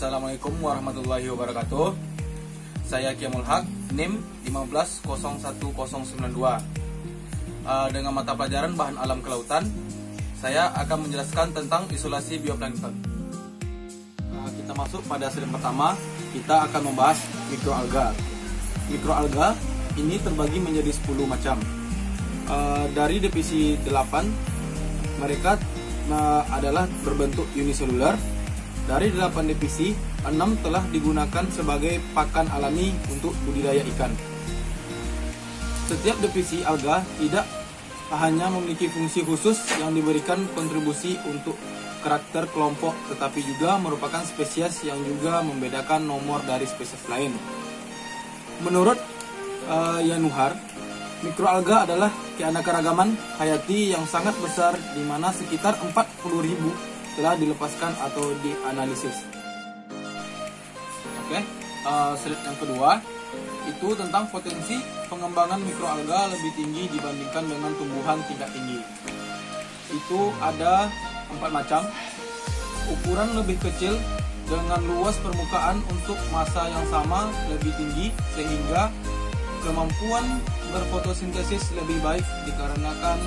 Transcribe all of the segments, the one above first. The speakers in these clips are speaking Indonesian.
Assalamualaikum warahmatullahi wabarakatuh. Saya Kiamul Haq, NIM 1501092. Dengan mata pelajaran bahan alam kelautan, saya akan menjelaskan tentang isolasi bioplankton. Kita masuk pada slide pertama. Kita akan membahas mikroalga. Mikroalga ini terbagi menjadi 10 macam. Dari divisi 8, mereka adalah berbentuk uniselular. Dari 8 divisi, 6 telah digunakan sebagai pakan alami untuk budidaya ikan. Setiap divisi alga tidak hanya memiliki fungsi khusus yang diberikan kontribusi untuk karakter kelompok, tetapi juga merupakan spesies yang juga membedakan nomor dari spesies lain. Menurut Yanuhar, mikroalga adalah keanekaragaman hayati yang sangat besar, di mana sekitar 40.000 telah dilepaskan atau dianalisis. Slide yang kedua itu tentang potensi pengembangan mikroalga lebih tinggi dibandingkan dengan tumbuhan tingkat tinggi. Itu ada 4 macam. Ukuran lebih kecil dengan luas permukaan untuk massa yang sama lebih tinggi, sehingga kemampuan berfotosintesis lebih baik dikarenakan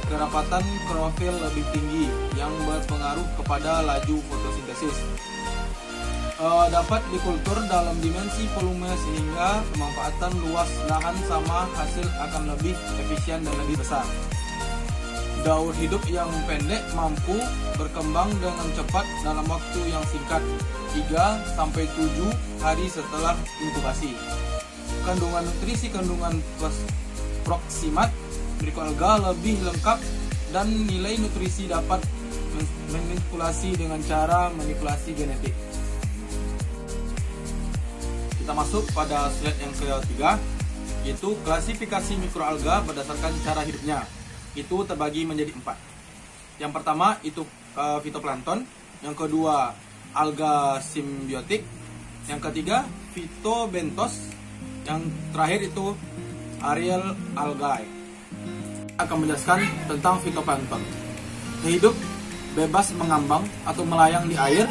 kerapatan klorofil lebih tinggi yang berpengaruh kepada laju fotosintesis. Dapat dikultur dalam dimensi volume sehingga pemanfaatan luas lahan sama hasil akan lebih efisien dan lebih besar. Daur hidup yang pendek mampu berkembang dengan cepat dalam waktu yang singkat, 3-7 hari setelah inkubasi. Kandungan nutrisi kandungan proksimat mikroalga lebih lengkap dan nilai nutrisi dapat manipulasi dengan cara manipulasi genetik. Kita masuk pada slide yang ketiga, yaitu klasifikasi mikroalga berdasarkan cara hidupnya. Itu terbagi menjadi 4. Yang pertama itu fitoplankton, yang kedua alga simbiotik, yang ketiga fitobentos, yang terakhir itu aerial algae. Akan menjelaskan tentang fitoplankton. Hidup bebas mengambang atau melayang di air,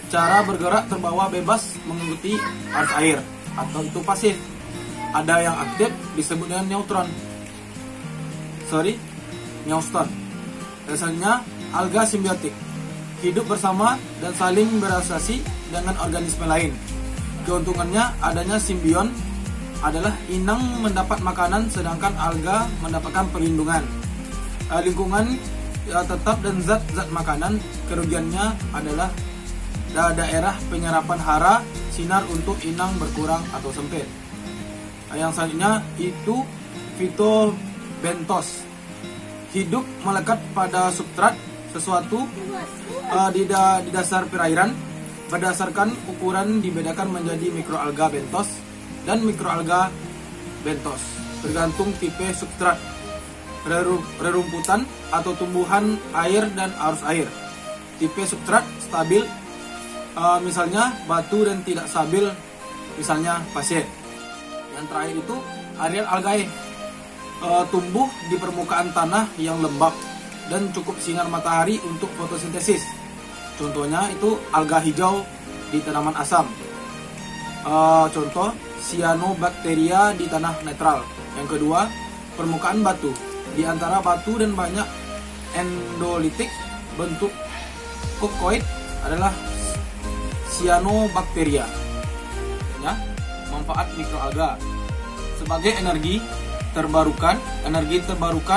cara bergerak terbawa bebas mengikuti arus air, atau itu pasif. Ada yang aktif disebut dengan neutron. Biasanya alga simbiotik, hidup bersama dan saling berasosiasi dengan organisme lain. Keuntungannya adanya simbion adalah inang mendapat makanan sedangkan alga mendapatkan perlindungan. Lingkungan tetap dan zat-zat makanan. Kerugiannya adalah daerah penyerapan hara sinar untuk inang berkurang atau sempit. Yang selanjutnya itu fitobentos, hidup melekat pada substrat sesuatu di dasar perairan. Berdasarkan ukuran dibedakan menjadi mikroalga bentos dan mikroalga bentos, tergantung tipe substrat, rerumputan atau tumbuhan air dan arus air. Tipe substrat stabil, misalnya batu, dan tidak stabil, misalnya pasir. Yang terakhir itu aerial algae, tumbuh di permukaan tanah yang lembab dan cukup sinar matahari untuk fotosintesis. Contohnya itu alga hijau di tanaman asam. Contoh cyanobacteria di tanah netral. Yang kedua, permukaan batu. Di antara batu dan banyak endolitik bentuk kokoid adalah cyanobacteria. Ya, manfaat mikroalga sebagai energi terbarukan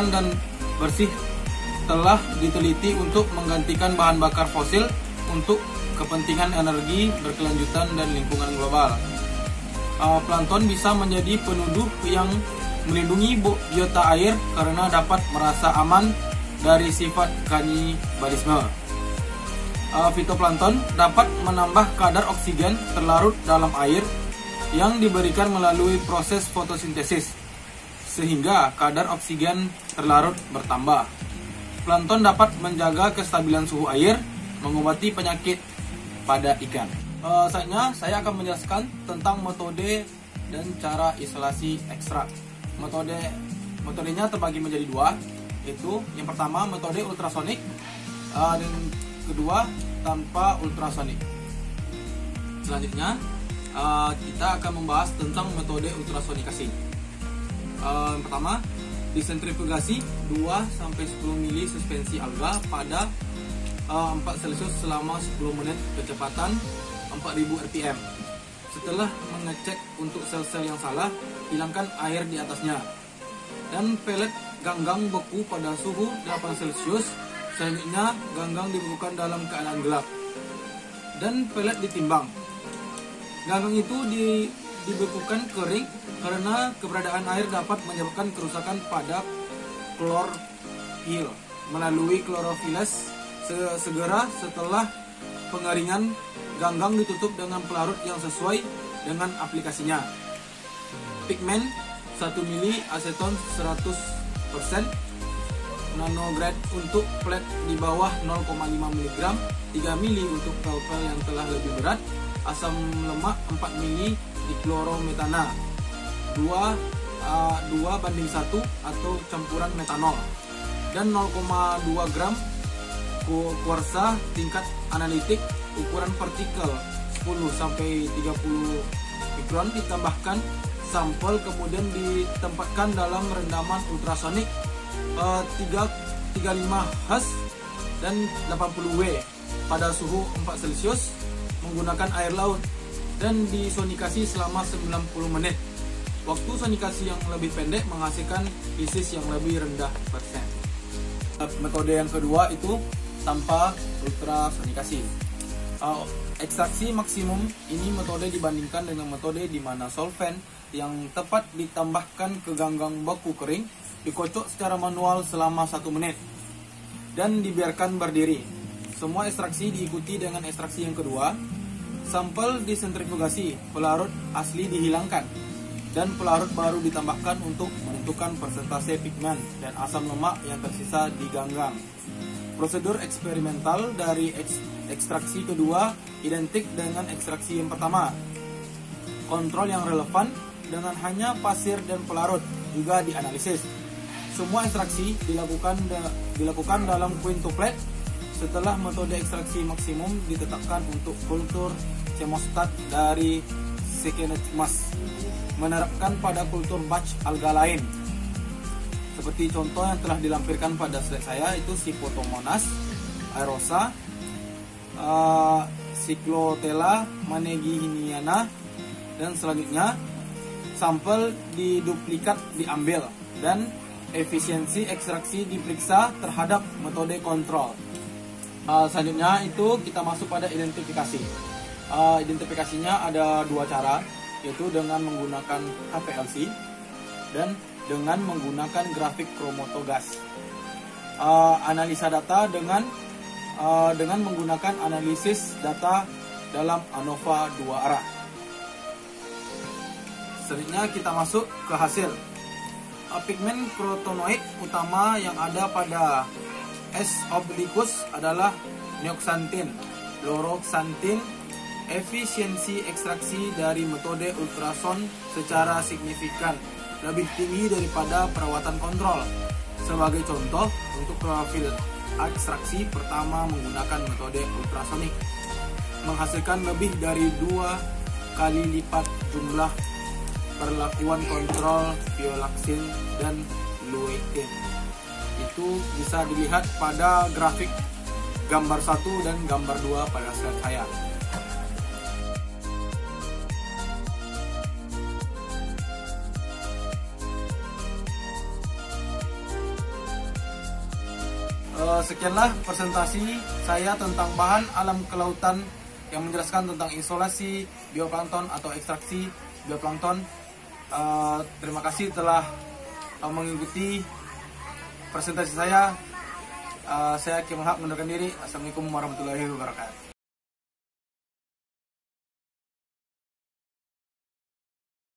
dan bersih telah diteliti untuk menggantikan bahan bakar fosil untuk kepentingan energi berkelanjutan dan lingkungan global. Plankton bisa menjadi penuduh yang melindungi biota air karena dapat merasa aman dari sifat kanibalisme. Fitoplankton dapat menambah kadar oksigen terlarut dalam air yang diberikan melalui proses fotosintesis, sehingga kadar oksigen terlarut bertambah. Plankton dapat menjaga kestabilan suhu air, mengobati penyakit pada ikan. Selanjutnya saya akan menjelaskan tentang metode dan cara isolasi ekstrak. Metodenya terbagi menjadi 2, yaitu yang pertama metode ultrasonik dan kedua tanpa ultrasonik. Selanjutnya kita akan membahas tentang metode ultrasonikasi. Yang pertama, disentrifugasi 2-10 mili suspensi alga pada 4 Celcius selama 10 menit kecepatan 4000 rpm. Setelah mengecek untuk sel-sel yang salah, hilangkan air di atasnya. Dan pelet ganggang beku pada suhu 8 Celcius. Selanjutnya ganggang dibekukan dalam keadaan gelap. Dan pelet ditimbang. Ganggang itu dibekukan kering karena keberadaan air dapat menyebabkan kerusakan pada klorofil melalui klorofiles. Segera setelah pengeringan, ganggang ditutup dengan pelarut yang sesuai dengan aplikasinya. Pigmen 1 mili aseton 100% nanograde untuk plat di bawah 0,5 mg, 3 mili untuk pel-pel yang telah lebih berat, asam lemak 4 mili diklorometana, 2:1 atau campuran metanol, dan 0,2 gram kuarsa tingkat analitik ukuran partikel 10-30 mikron ditambahkan sampel, kemudian ditempatkan dalam rendaman ultrasonik 35 Hz dan 80 W pada suhu 4 Celcius menggunakan air laut dan disonikasi selama 90 menit. Waktu sonikasi yang lebih pendek menghasilkan isis yang lebih rendah persen. Metode yang kedua itu tanpa ultrasonikasi. Ekstraksi maksimum ini metode dibandingkan dengan metode di mana solvent yang tepat ditambahkan ke ganggang beku kering dikocok secara manual selama 1 menit dan dibiarkan berdiri. Semua ekstraksi diikuti dengan ekstraksi yang kedua. Sampel disentrifugasi, pelarut asli dihilangkan dan pelarut baru ditambahkan untuk menentukan persentase pigmen dan asam lemak yang tersisa di ganggang. Prosedur eksperimental dari ekstraksi kedua identik dengan ekstraksi yang pertama. Kontrol yang relevan dengan hanya pasir dan pelarut juga dianalisis. Semua ekstraksi dilakukan dalam quintuplet. Setelah metode ekstraksi maksimum ditetapkan untuk kultur chemostat dari Sekenetmas, menerapkan pada kultur batch alga lain. Seperti contoh yang telah dilampirkan pada slide saya, itu Pseudomonas aerosa, Cyclotella manegihiniana, dan selanjutnya sampel diduplikat diambil dan efisiensi ekstraksi diperiksa terhadap metode kontrol. Selanjutnya itu kita masuk pada identifikasi. Identifikasinya ada 2 cara, yaitu dengan menggunakan HPLC dan dengan menggunakan grafik kromatogas. Analisa data dengan menggunakan analisis data dalam ANOVA 2 arah. Selanjutnya kita masuk ke hasil. Pigmen carotenoid utama yang ada pada S. obliquus adalah neoxanthin, loroxanthin. Efisiensi ekstraksi dari metode ultrason secara signifikan lebih tinggi daripada perawatan kontrol. Sebagai contoh, untuk klorofil ekstraksi pertama menggunakan metode ultrasonik menghasilkan lebih dari 2 kali lipat jumlah perlakuan kontrol biolaksin dan lutein. Itu bisa dilihat pada grafik gambar 1 dan gambar 2 pada slide saya. Sekianlah presentasi saya tentang bahan alam kelautan yang menjelaskan tentang isolasi bioplankton atau ekstraksi bioplankton. Terima kasih telah mengikuti presentasi saya. Saya Kim Hak mengundurkan diri. Assalamualaikum warahmatullahi wabarakatuh.